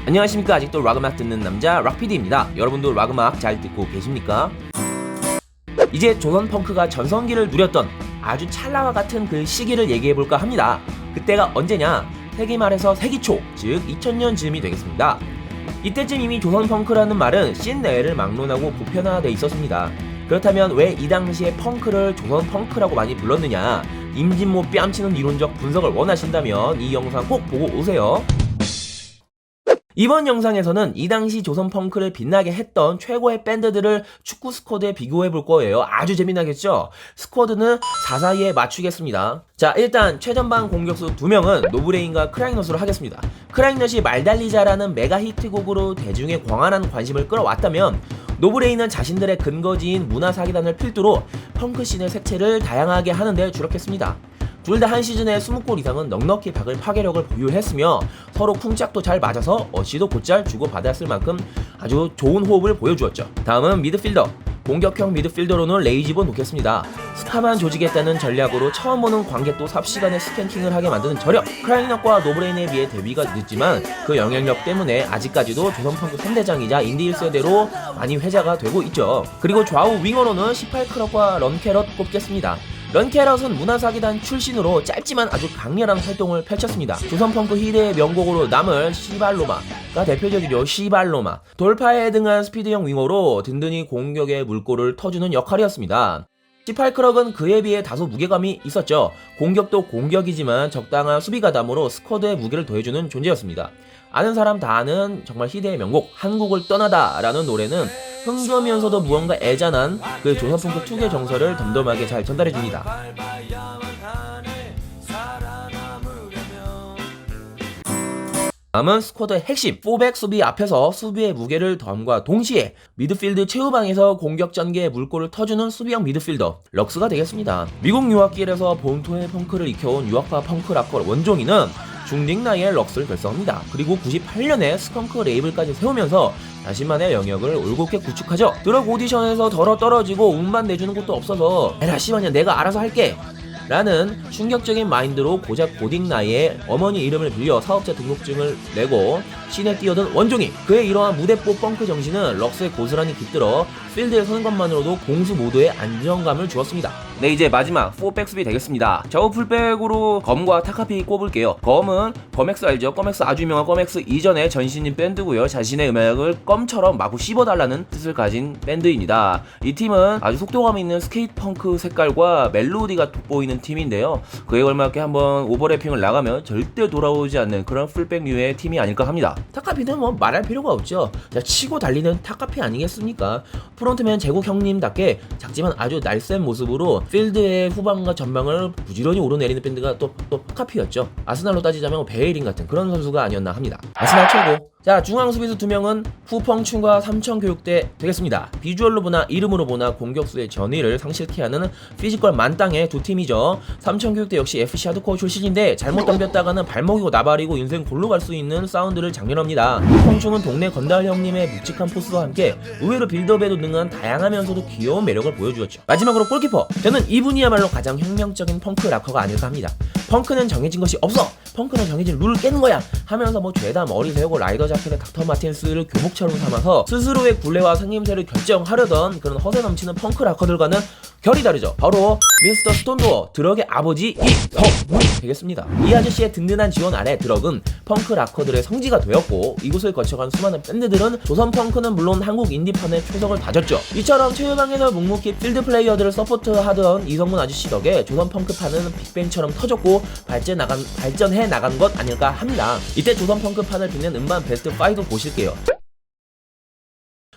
안녕하십니까. 아직도 락음악 듣는 남자 락PD입니다. 여러분도 락음악 잘 듣고 계십니까? 이제 조선 펑크가 전성기를 누렸던 아주 찰나와 같은 그 시기를 얘기해볼까 합니다. 그때가 언제냐? 세기 말에서 세기 초, 즉 2000년 즈음이 되겠습니다. 이때쯤 이미 조선 펑크라는 말은 씬 내외를 막론하고 보편화되어 있었습니다. 그렇다면 왜 이 당시에 펑크를 조선 펑크라고 많이 불렀느냐? 임진모 뺨치는 이론적 분석을 원하신다면 이 영상 꼭 보고 오세요. 이번 영상에서는 이 당시 조선 펑크를 빛나게 했던 최고의 밴드들을 축구 스쿼드에 비교해 볼 거예요. 아주 재미나겠죠? 스쿼드는 4-4-2에 맞추겠습니다. 자, 일단 최전방 공격수 2명은 노브레인과 크라잉넛으로 하겠습니다. 크라잉넛이 말달리자라는 메가 히트곡으로 대중의 광활한 관심을 끌어왔다면 노브레인은 자신들의 근거지인 문화사기단을 필두로 펑크씬의 색채를 다양하게 하는데 주력했습니다. 둘 다 한 시즌에 20골 이상은 넉넉히 박을 파괴력을 보유했으며 서로 쿵짝도 잘 맞아서 어시도 곧잘 주고받았을 만큼 아주 좋은 호흡을 보여주었죠. 다음은 미드필더. 공격형 미드필더로는 레이지본 놓겠습니다. 스카만 조직했다는 전략으로 처음 보는 관객도 삽시간에 스캔킹을 하게 만드는 저력. 크라잉넛과 노브레인에 비해 데뷔가 늦지만 그 영향력 때문에 아직까지도 조선펑크 3대장이자 인디 1세대로 많이 회자가 되고 있죠. 그리고 좌우 윙어로는 18크럿과 런캐럿 꼽겠습니다. 런캐럿은 문화사기단 출신으로 짧지만 아주 강렬한 활동을 펼쳤습니다. 조선펑크 희대의 명곡으로 남을 시발로마가 대표적이죠. 시발로마. 돌파에 등한 스피드형 윙어로 든든히 공격의 물꼬를 터주는 역할이었습니다. 18크럭은 그에 비해 다소 무게감이 있었죠. 공격도 공격이지만 적당한 수비 가담으로 스쿼드의 무게를 더해주는 존재였습니다. 아는 사람 다 아는 정말 희대의 명곡 한국을 떠나다 라는 노래는 흥겨우면서도 무언가 애잔한 그 조선펑크 특유의 정서를 덤덤하게 잘 전달해줍니다. 다음은 스쿼드의 핵심 4백 수비 앞에서 수비의 무게를 덤과 동시에 미드필드 최후방에서 공격 전개의 물꼬를 터주는 수비형 미드필더 럭스가 되겠습니다. 미국 유학길에서 본토의 펑크를 익혀온 유학파 펑크 락커 원종이는 중딩 나이에 럭스를 결성합니다. 그리고 98년에 스컹크 레이블까지 세우면서 자신만의 영역을 올곧게 구축하죠. 드럭 오디션에서 덜어 떨어지고 운만 내주는 것도 없어서 에라 씨발냐 내가 알아서 할게 라는 충격적인 마인드로 고작 고딩 나이에 어머니 이름을 빌려 사업자 등록증을 내고 시내 뛰어든 원종이. 그의 이러한 무대뽀 펑크 정신은 럭스에 고스란히 깃들어 필드에 서는 것만으로도 공수 모두에 안정감을 주었습니다. 네, 이제 마지막 4백 수비 되겠습니다. 좌우 풀백으로 검과 타카피 꼽을게요. 검은 검엑스 알죠? 검엑스 아주 유명한 검엑스 이전의 전신인 밴드고요. 자신의 음악을 껌처럼 마구 씹어달라는 뜻을 가진 밴드입니다. 이 팀은 아주 속도감 있는 스케이트 펑크 색깔과 멜로디가 돋보이는 팀인데요. 그에 걸맞게 한번 오버래핑을 나가면 절대 돌아오지 않는 그런 풀백류의 팀이 아닐까 합니다. 타카피는 뭐 말할 필요가 없죠. 자, 치고 달리는 타카피 아니겠습니까? 프론트맨 제국 형님답게 작지만 아주 날쌘 모습으로 필드의 후방과 전방을 부지런히 오르내리는 밴드가 또 타카피였죠. 아스날로 따지자면 베이린 같은 그런 선수가 아니었나 합니다. 아스날 최고. 자, 중앙 수비수 2명은 후펑춘과 삼천교육대 되겠습니다. 비주얼로 보나 이름으로 보나 공격수의 전의를 상실케 하는 피지컬 만땅의 두 팀이죠. 삼천교육대 역시 FC 하드코어 출신인데 잘못 덤볐다가는 발목이고 나발이고 인생 골로 갈 수 있는 사운드를 장렬합니다. 후펑춘은 동네 건달 형님의 묵직한 포스와 함께 의외로 빌드업에도 능한 다양하면서도 귀여운 매력을 보여주었죠. 마지막으로 골키퍼. 저는 이분이야말로 가장 혁명적인 펑크 락커가 아닐까 합니다. 펑크는 정해진 것이 없어. 펑크는 정해진 룰을 깨는 거야 하면서 뭐 죄다 머리 세우고 라이더 자켓의 닥터 마틴스를 교복처럼 삼아서 스스로의 굴레와 생김새를 결정하려던 그런 허세 넘치는 펑크 락커들과는 결이 다르죠. 바로 미스터 스톤도어 드럭의 아버지 이성문 되겠습니다. 이 아저씨의 든든한 지원 아래 드럭은 펑크 락커들의 성지가 되었고 이곳을 거쳐간 수많은 밴드들은 조선 펑크는 물론 한국 인디판에 초석을 다졌죠. 이처럼 최후방에서 묵묵히 필드 플레이어들을 서포트하던 이성문 아저씨 덕에 조선 펑크판은 빅뱅처럼 터졌고 발전해 나간 것 아닐까 합니다. 이때 조선 펑크판을 빛낸 음반 베스트 5도 보실게요.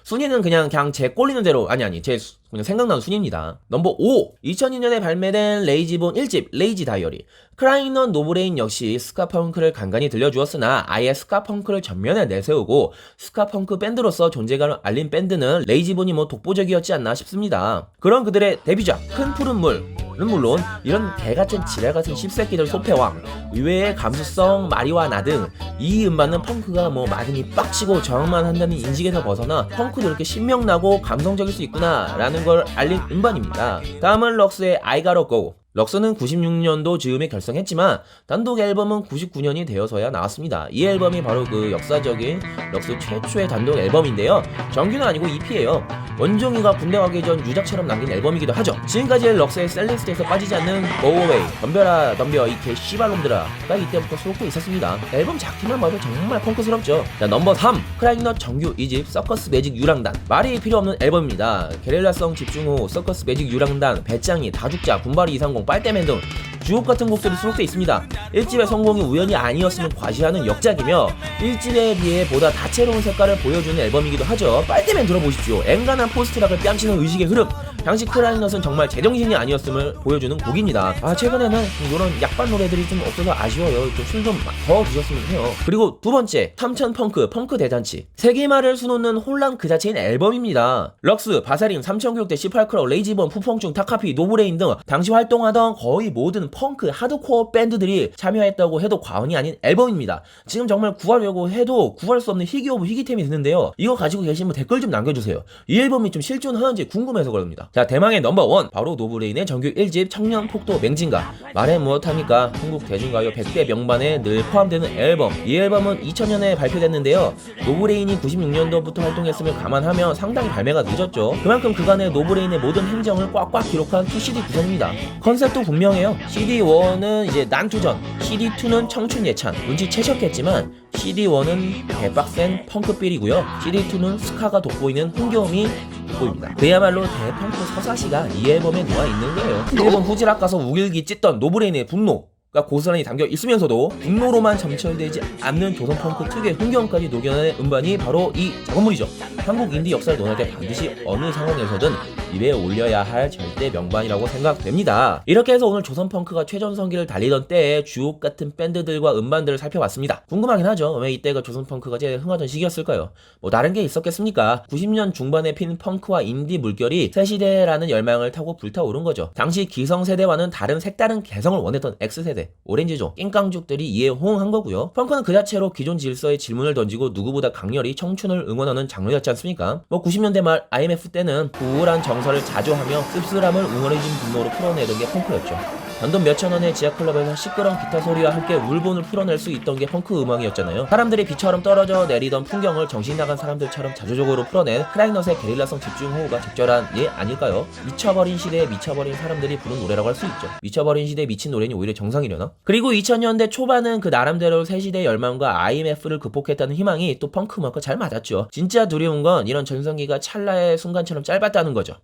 순위는 그냥 제 꼴리는 대로 제 그냥 생각나는 순위입니다. 넘버 5. 2002년에 발매된 레이지본 1집 레이지 다이어리. 크라잉넛 노브레인 역시 스카펑크를 간간히 들려주었으나 아예 스카펑크를 전면에 내세우고 스카펑크 밴드로서 존재감을 알린 밴드는 레이지본이 독보적이었지 않나 싶습니다. 그런 그들의 데뷔작 큰 푸른 물은 물론 이런 개같은 지랄같은 씹새끼들 소패왕, 의외의 감수성, 마리화나 등 이 음반은 펑크가 마진이 빡치고 저항만 한다는 인식에서 벗어나 펑크도 이렇게 신명나고 감성적일 수 있구나 라는 걸 알린 음반입니다. 다음은 럭스의 I Gotta Go. 럭스는 96년도 즈음에 결성했지만 단독 앨범은 99년이 되어서야 나왔습니다. 이 앨범이 바로 그 역사적인 럭스 최초의 단독 앨범인데요. 정규는 아니고 EP예요. 원종이가 군대 가기 전 유작처럼 남긴 앨범이기도 하죠. 지금까지 럭스의 셀리스트에서 빠지지 않는 Go Away, 덤벼라 덤벼 이 개씨발놈들아가 이때부터 수록돼 있었습니다. 앨범 작품만 봐도 정말 펑크스럽죠. 자, 넘버 3 크라잉넛 정규 2집 서커스 매직 유랑단. 말이 필요 없는 앨범입니다. 게릴라성 집중 후 서커스 매직 유랑단, 배짱이, 다죽자, 군바리 230, 빨대맨 등 주옥 같은 곡들이 수록돼 있습니다. 1집의 성공이 우연이 아니었으면 과시하는 역작이며 1집에 비해 보다 다채로운 색깔을 보여주는 앨범이기도 하죠. 빨대맨 들어보십시오. 앵간한 포스트락을 뺨치는 의식의 흐름. 당시 크라잉넛은 정말 제정신이 아니었음을 보여주는 곡입니다. 최근에는 이런 약반 노래들이 좀 없어서 아쉬워요. 좀 술 좀 더 드셨으면 해요. 그리고 두 번째, 삼천 펑크 대잔치. 세계말을 수놓는 혼란 그 자체인 앨범입니다. 럭스, 바사림, 삼천교육대, 18크로, 레이지본, 푸펑충, 타카피, 노브레인 등 당시 활동하던 거의 모든 펑크, 하드코어 밴드들이 참여했다고 해도 과언이 아닌 앨범입니다. 지금 정말 구하려고 해도 구할 수 없는 희귀 오브 희귀템이 드는데요. 이거 가지고 계시면 댓글 좀 남겨주세요. 이 앨범이 좀 실존하는지 궁금해서 그럽니다. 자, 대망의 넘버1 바로 노브레인의 정규 1집 청년 폭도 맹진가. 말해 무엇합니까? 한국 대중가요 100대 명반에 늘 포함되는 앨범. 이 앨범은 2000년에 발표됐는데요. 노브레인이 96년도부터 활동했음을 감안하면 상당히 발매가 늦었죠. 그만큼 그간의 노브레인의 모든 행정을 꽉꽉 기록한 2CD 구성입니다. 컨셉도 분명해요. CD1은 이제 난투전, CD2는 청춘 예찬. 눈치채셨겠지만 CD1은 대빡센 펑크빌이고요. CD2는 스카가 돋보이는 흥겨움이 돋보입니다. 그야말로 대펑크 서사시가 이 앨범에 놓아있는 거예요. 일본 후지락 가서 우길기 찢던 노브레인의 분노가 고스란히 담겨 있으면서도 분노로만 점철되지 않는 조선펑크 특유의 흥겨움까지 녹여낸 음반이 바로 이 작업물이죠. 한국 인디 역사를 논할 때 반드시 어느 상황에서든 입에 올려야 할 절대 명반이라고 생각됩니다. 이렇게 해서 오늘 조선펑크가 최전성기를 달리던 때의 주옥 같은 밴드들과 음반들을 살펴봤습니다. 궁금하긴 하죠. 왜 이때가 조선펑크가 제일 흥하던 시기였을까요? 뭐 다른 게 있었겠습니까? 90년 중반에 핀 펑크와 인디 물결이 새시대라는 열망을 타고 불타오른 거죠. 당시 기성세대와는 다른 색다른 개성을 원했던 X세대, 오렌지족, 낑깡족들이 이에 호응한 거고요. 펑크는 그 자체로 기존 질서에 질문을 던지고 누구보다 강렬히 청춘을 응원하는 장르였지 않습니까? 90년대 말 IMF 때는 우울한 정서를 자조하며 씁쓸함을 웅얼해진 분노로 풀어내던 게 펑크였죠. 단돈 몇천원의 지하클럽에서 시끄러운 기타 소리와 함께 울분을 풀어낼 수 있던 게 펑크 음악이었잖아요. 사람들이 비처럼 떨어져 내리던 풍경을 정신 나간 사람들처럼 자조적으로 풀어낸 크라잉넛의 게릴라성 집중 호우가 적절한 예 아닐까요? 미쳐버린 시대에 미쳐버린 사람들이 부른 노래라고 할 수 있죠. 미쳐버린 시대에 미친 노래는 오히려 정상이려나? 그리고 2000년대 초반은 그 나름대로 새시대 열망과 IMF를 극복했다는 희망이 또 펑크 음악과 잘 맞았죠. 진짜 두려운 건 이런 전성기가 찰나의 순간처럼 짧았다는 거죠.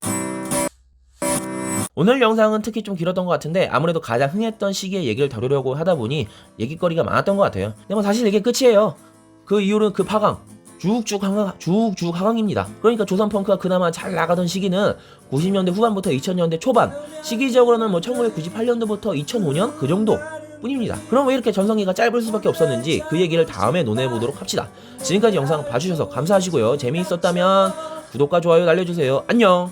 오늘 영상은 특히 좀 길었던 것 같은데 아무래도 가장 흥했던 시기의 얘기를 다루려고 하다 보니 얘기거리가 많았던 것 같아요. 근데 뭐 사실 이게 끝이에요. 그 이후로는 그 파강 쭉쭉 하강입니다. 그러니까 조선펑크가 그나마 잘 나가던 시기는 90년대 후반부터 2000년대 초반, 시기적으로는 뭐 1998년도부터 2005년 그 정도 뿐입니다. 그럼 왜 이렇게 전성기가 짧을 수밖에 없었는지 그 얘기를 다음에 논해보도록 합시다. 지금까지 영상 봐주셔서 감사하시고요. 재미있었다면 구독과 좋아요 날려주세요. 안녕.